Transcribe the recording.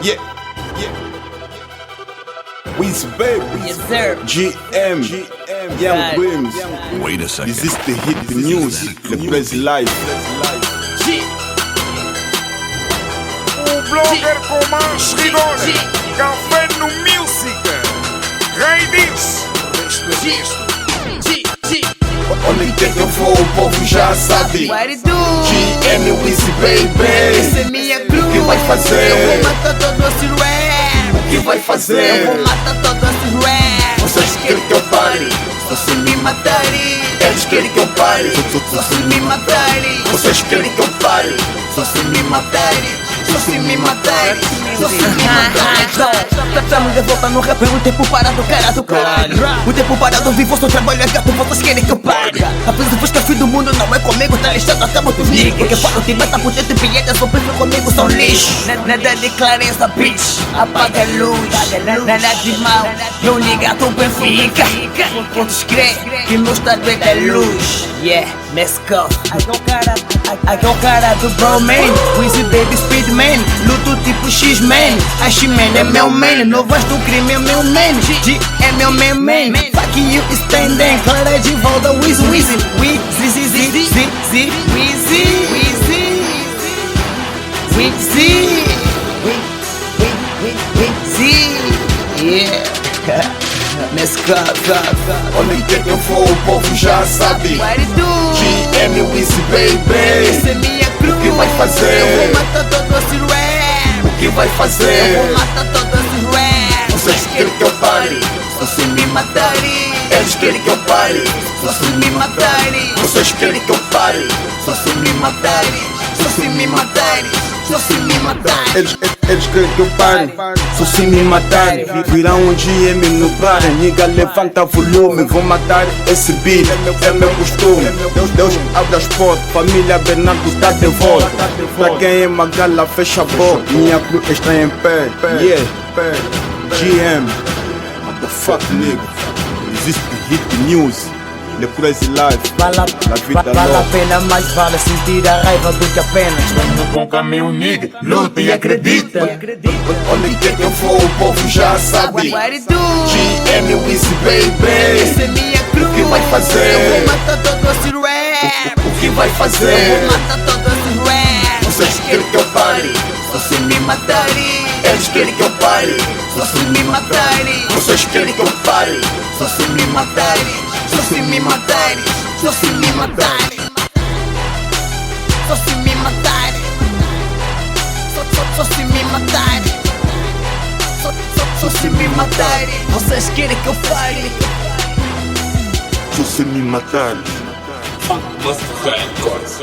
Yeah, yeah. Weezy baby, Yes, sir. GM, Young Wims. Wait a second. This is the hit the music, the best life. O blogger com mais rigor, café no music, rei disso. Onde quer que eu for, o povo já sabe. What it do? GM, Weezy Esse é baby. minha crew. O que vai fazer? Eu vou matar todo esse rap. O que vai fazer? Eu vou matar todo esse rap. Vocês querem que eu pare? Só se me matarem. Eles querem que eu pare. Só se me matarem. Vocês querem que eu pare? Só se me matarem. Só se me matarem. Só se me matarem. Estamos de volta no rap, o tempo parado, cara do caralho. O tempo parado, vivo, sou trabalho, é gato, vocês querem que eu pare. A filosofia que eu fui do mundo não é comigo, tá listado até muitos nicos. Porque falo que mata por dentro e piadas, só penso comigo, são lixo. Nada de clareza, bitch, apaga a luz. Nada de mal, meu ligado bem fica. Todos creem que meu estado é da luz. Yeah, let's go. Aqui é o cara do bro man, Weezy baby speedman, luto tipo X-Man. A X-Man é meu man, no voz do crime é meu man. G é meu man. Fuck you standing, clara de volta, Weezy. Yeah. Let's go. Onde quer que eu for, o povo já sabe. What it do? GM, Weezy Esse é baby. minha crew. O que vai fazer? Eu vou matar todo esse rap. O que vai Eu fazer? vou matar todo esse rap. Vocês querem que eu pare? Só se me matarem. Eles querem que eu pare. Só se me matarem. Vocês querem que eu pare? Só se me matarem. Só se me matarem. Só se me matarem. Eles querem que eu pare, só se me matarem. Virão um GM no bar, nigga levanta volume. Vou matar esse beat, é meu costume. Deus abre as portas, família Bernardo tá de volta. Pra quem é magala, fecha a boca. Minha cruz está em pé, yeah. GM, what the fuck nigga. Existe hit music, the crazy life, Vale a vida a louca. pena, mais vale sentir a raiva do que apenas. No bom caminho, nigga, luta e acredita. Onde quer que eu for, o povo já sabe. What it do? GM, Weezy Esse é baby. minha crew. O que vai fazer? Eu vou matar todo esse rap. O que vai Eu fazer? vou matar todo esse rap. Vocês querem que eu pare? Só se me matarem. Eles querem que eu pare. Só se me matarem. Vocês querem que eu pare? Só se me matarem. Só se me matarem. Só se me matarem. Só se me matarem. Só se me matarem. Só se me matarem. Vocês querem que eu pare? Se você me matar. Records.